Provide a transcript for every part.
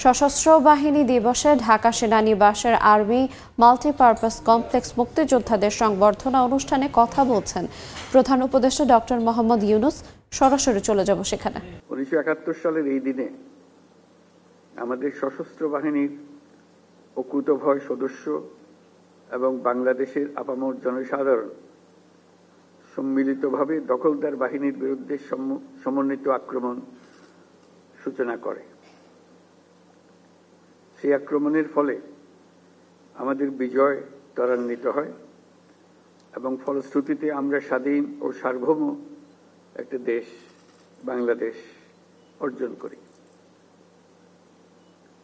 সশস্ত্র বাহিনী দিবসে ঢাকা সেনানিবাসের আর্মি মাল্টিপারপাস কমপ্লেক্স মুক্তিযোদ্ধাদের সংবর্ধনা অনুষ্ঠানে কথা বলছেন প্রধান উপদেষ্টা ডক্টর মোহাম্মদ ইউনূস। সরাসরি চলে যাব সেখানে। 1971 সালের এই দিনে আমাদের সশস্ত্র বাহিনীর অকুতোভয় সদস্য এবং বাংলাদেশের আপামর জনসাধারণ সম্মিলিতভাবে দখলদার বাহিনীর বিরুদ্ধে সমন্বিত আক্রমণ সূচনা করে। সেই আক্রমণের ফলে আমাদের বিজয় ত্বরান্বিত হয় এবং ফলশ্রুতিতে আমরা স্বাধীন ও সার্বভৌম একটা দেশ বাংলাদেশ অর্জন করি।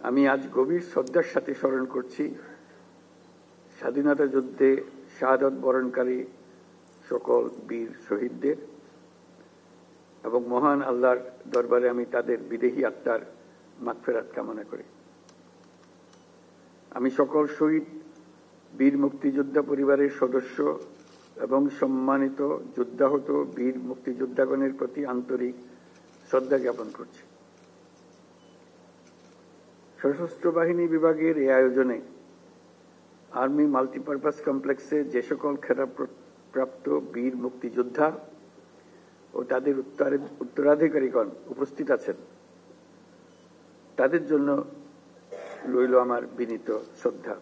আমি আজ গভীর শ্রদ্ধার সাথে স্মরণ করছি স্বাধীনতা যুদ্ধে শাহাদত বরণকারী সকল বীর শহীদদের এবং মহান আল্লাহর দরবারে আমি তাদের বিদেহী আত্মার মাগফিরাত কামনা করি। আমি সকল শহীদ বীর মুক্তিযোদ্ধা পরিবারের সদস্য এবং সম্মানিত যুদ্ধাহত বীর মুক্তিযোদ্ধাগণের প্রতি আন্তরিক শ্রদ্ধা জ্ঞাপন করছি। সশস্ত্র বাহিনী বিভাগের এই আয়োজনে আর্মি মাল্টিপারপাস কমপ্লেক্সে যে সকল খেতাবপ্রাপ্ত বীর মুক্তিযোদ্ধা ও তাদের উত্তরাধিকারীগণ উপস্থিত আছেন, তাদের জন্য রইল আমার বিনীত শ্রদ্ধা।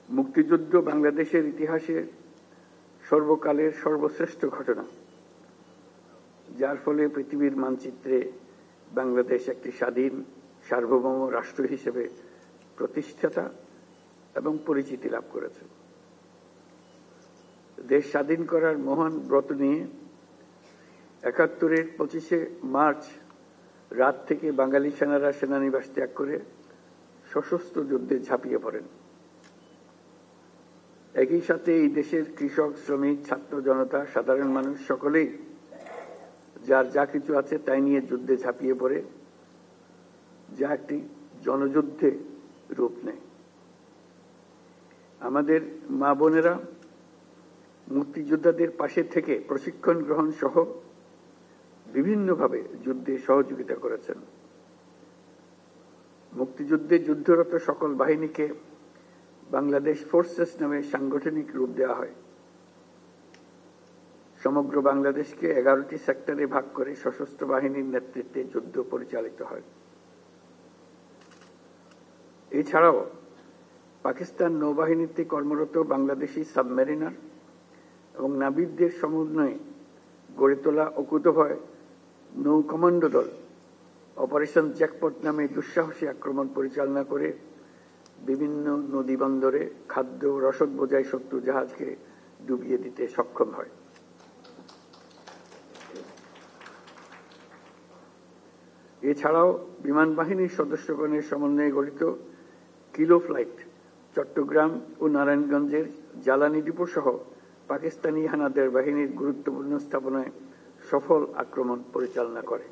মুক্তিযুদ্ধ বাংলাদেশের ইতিহাসে সর্বকালের সর্বশ্রেষ্ঠ ঘটনা, যার ফলে পৃথিবীর মানচিত্রে বাংলাদেশ একটি স্বাধীন সার্বভৌম রাষ্ট্র হিসেবে প্রতিষ্ঠাতা এবং পরিচিতি লাভ করেছে। দেশ স্বাধীন করার মহান ব্রত নিয়ে 71-এর 25শে মার্চ রাত থেকে বাঙালি সেনারা সেনানিবাস ত্যাগ করে সশস্ত্র যুদ্ধে ঝাঁপিয়ে পড়েন। একই সাথে এই দেশের কৃষক, শ্রমিক, ছাত্র জনতা, সাধারণ মানুষ সকলেই যার যা কিছু আছে তাই নিয়ে যুদ্ধে ঝাঁপিয়ে পড়ে, যা একটি জনযুদ্ধে রূপ নেয়। আমাদের মা বোনেরা মুক্তিযোদ্ধাদের পাশে থেকে প্রশিক্ষণ গ্রহণ সহ বিভিন্নভাবে যুদ্ধে সহযোগিতা করেছেন। মুক্তিযুদ্ধে যুদ্ধরত সকল বাহিনীকে বাংলাদেশ ফোর্সেস নামে সাংগঠনিক রূপ দেওয়া হয়। সমগ্র বাংলাদেশকে 11টি সেক্টরে ভাগ করে সশস্ত্র বাহিনীর নেতৃত্বে যুদ্ধ পরিচালিত হয়। এছাড়াও পাকিস্তান নৌবাহিনীতে কর্মরত বাংলাদেশি সাবমেরিনার এবং নাবিকদের সমন্বয়ে গড়ে তোলা অকুতোভয় নৌ কমান্ডো দল অপারেশন জ্যাকপট নামে দুঃসাহসী আক্রমণ পরিচালনা করে বিভিন্ন নদী বন্দরে খাদ্য রসদ বোঝাই শত্রু জাহাজকে ডুবিয়ে দিতে সক্ষম হয়। এছাড়াও বিমান বাহিনীর সদস্যগণের সমন্বয়ে গঠিত কিলো ফ্লাইট চট্টগ্রাম ও নারায়ণগঞ্জের জ্বালানি ডিপো সহ পাকিস্তানি হানাদার বাহিনীর গুরুত্বপূর্ণ স্থাপনায় সফল আক্রমণ পরিচালনা করে।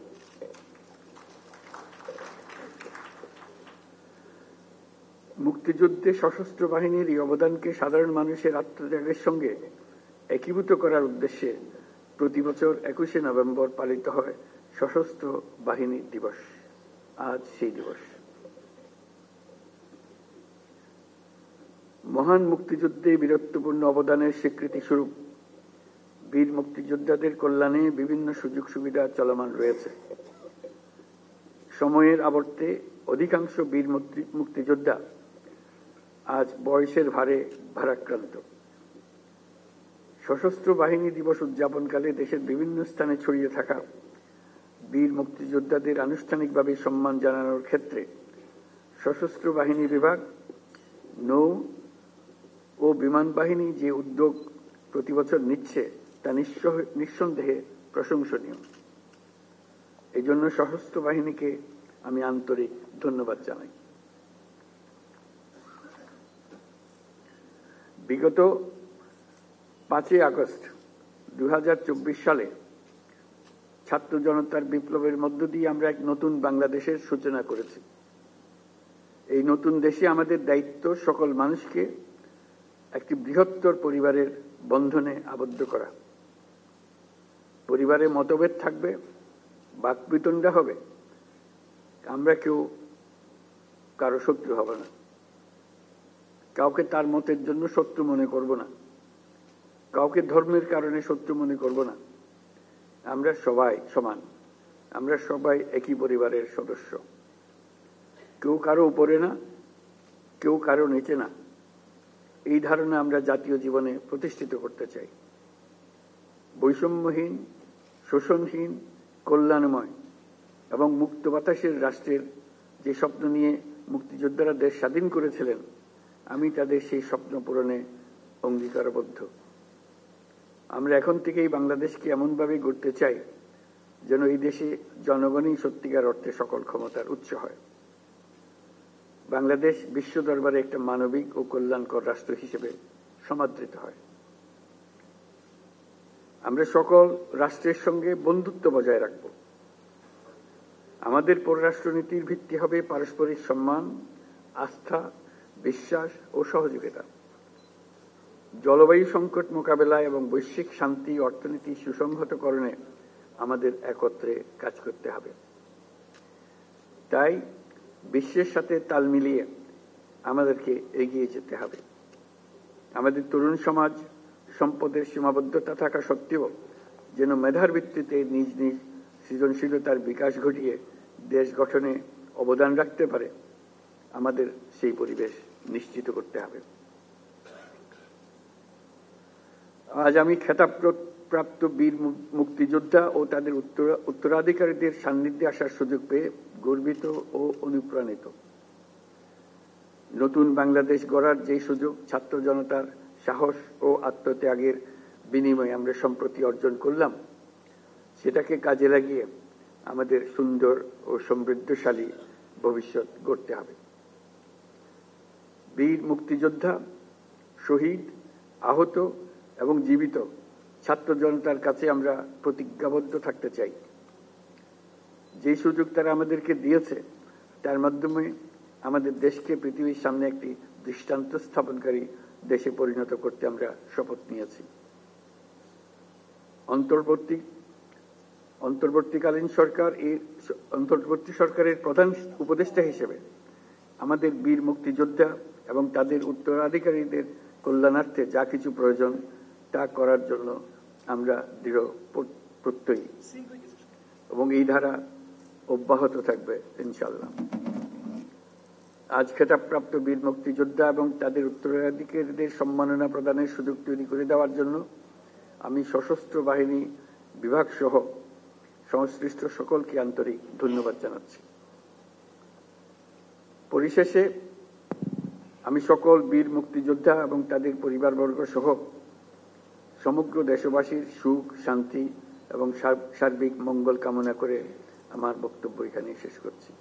মুক্তিযুদ্ধে সশস্ত্র বাহিনীর এই অবদানকে সাধারণ মানুষের আত্মত্যাগের সঙ্গে একীভূত করার উদ্দেশ্যে প্রতি বছর 21শে নভেম্বর পালিত হয় সশস্ত্র বাহিনী দিবস। আজ সেই দিবস। মহান মুক্তিযুদ্ধে বীরত্বপূর্ণ অবদানের স্বীকৃতি স্বরূপ বীর মুক্তিযোদ্ধাদের কল্যাণে বিভিন্ন সুযোগ সুবিধা চলমান রয়েছে। সময়ের আবর্তে অধিকাংশ বীর মুক্তিযোদ্ধা আজ বয়সের ভারে ভারাক্রান্ত। সশস্ত্র বাহিনী দিবস উদযাপনকালে দেশের বিভিন্ন স্থানে ছড়িয়ে থাকা বীর মুক্তিযোদ্ধাদের আনুষ্ঠানিকভাবে সম্মান জানানোর ক্ষেত্রে সশস্ত্র বাহিনী বিভাগ, নৌ ও বিমান বাহিনী যে উদ্যোগ প্রতি বছর নিচ্ছে তা নিঃসন্দেহে প্রশংসনীয়। এই জন্য সশস্ত্র বাহিনীকে আমি আন্তরিক ধন্যবাদ জানাই। বিগত 5 আগস্ট 2024 সালে ছাত্র জনতার বিপ্লবের মধ্য দিয়ে আমরা এক নতুন বাংলাদেশের সূচনা করেছি। এই নতুন দেশে আমাদের দায়িত্ব সকল মানুষকে একটি বৃহত্তর পরিবারের বন্ধনে আবদ্ধ করা। পরিবারে মতভেদ থাকবে, বাকবিতণ্ডা হবে, আমরা কেউ কারো শত্রু হব না, কাউকে তার মতের জন্য শত্রু মনে করব না, কাউকে ধর্মের কারণে শত্রু মনে করব না। আমরা সবাই সমান, আমরা সবাই একই পরিবারের সদস্য। কেউ কারো উপরে না, কেউ কারো নিচে না, এই ধারণা আমরা জাতীয় জীবনে প্রতিষ্ঠিত করতে চাই। বৈষম্যহীন, শোষণহীন, কল্যাণময় এবং মুক্ত বাতাসের রাষ্ট্রের যে স্বপ্ন নিয়ে মুক্তিযোদ্ধারা দেশ স্বাধীন করেছিলেন, আমি তাদের সেই স্বপ্ন পূরণে অঙ্গীকারবদ্ধ। আমরা এখন থেকেই বাংলাদেশকে এমনভাবে গড়তে চাই যেন এই দেশে জনগণই সত্যিকার অর্থে সকল ক্ষমতার উৎস হয়। বাংলাদেশ বিশ্ব দরবারে একটা মানবিক ও কল্যাণকর রাষ্ট্র হিসেবে সমাদৃত হয়। আমরা সকল রাষ্ট্রের সঙ্গে বন্ধুত্ব বজায় রাখব। আমাদের পররাষ্ট্রনীতির ভিত্তি হবে পারস্পরিক সম্মান, আস্থা, বিশ্বাস ও সহযোগিতা। জলবায়ু সংকট মোকাবেলায় এবং বৈশ্বিক শান্তি অর্থনীতি সুসংহতকরণে আমাদের একত্রে কাজ করতে হবে। তাই বিশ্বের সাথে তাল মিলিয়ে আমাদেরকে এগিয়ে যেতে হবে। আমাদের তরুণ সমাজ সম্পদের সীমাবদ্ধতা থাকা সত্ত্বেও যেন মেধার ভিত্তিতে নিজ নিজ সৃজনশীলতার বিকাশ ঘটিয়ে দেশ গঠনে অবদান রাখতে পারে, আমাদের সেই পরিবেশ নিশ্চিত করতে হবে। আজ আমি খেতাবপ্রাপ্ত বীর মুক্তিযোদ্ধা ও তাদের উত্তরাধিকারীদের সান্নিধ্যে আসার সুযোগ পেয়ে গর্বিত ও অনুপ্রাণিত। নতুন বাংলাদেশ গড়ার যে সুযোগ ছাত্র জনতার সাহস ও আত্মত্যাগের বিনিময়ে আমরা সম্প্রতি অর্জন করলাম, সেটাকে কাজে লাগিয়ে আমাদের সুন্দর ও সমৃদ্ধশালী ভবিষ্যৎ গড়তে হবে। বীর মুক্তিযোদ্ধা, শহীদ, আহত এবং জীবিত ছাত্র জনতার কাছে আমরা প্রতিজ্ঞাবদ্ধ থাকতে চাই। যে সুযোগ তারা আমাদেরকে দিয়েছে, তার মাধ্যমে আমাদের দেশকে পৃথিবীর সামনে একটি দৃষ্টান্ত স্থাপনকারী দেশে পরিণত করতে আমরা শপথ নিয়েছি। অন্তর্বর্তী সরকারের প্রধান উপদেষ্টা হিসেবে আমাদের বীর মুক্তিযোদ্ধা এবং তাদের উত্তরাধিকারীদের কল্যাণার্থে যা কিছু প্রয়োজন তা করার জন্য আমরা দৃঢ় প্রত্যয়ী এবং এই ধারা অব্যাহত থাকবে ইনশাআল্লাহ। আজ খেতাবপ্রাপ্ত বীর মুক্তিযোদ্ধা এবং তাদের উত্তরাধিকারীদের সম্মাননা প্রদানের সুযোগ তৈরি করে দেওয়ার জন্য আমি সশস্ত্র বাহিনী বিভাগ সহ সংশ্লিষ্ট সকলকে আন্তরিক ধন্যবাদ জানাচ্ছি। পরিশেষে আমি সকল বীর মুক্তিযোদ্ধা এবং তাদের পরিবারবর্গ সহ সমগ্র দেশবাসীর সুখ, শান্তি এবং সার্বিক মঙ্গল কামনা করে আমার বক্তব্য এখানে শেষ করছি।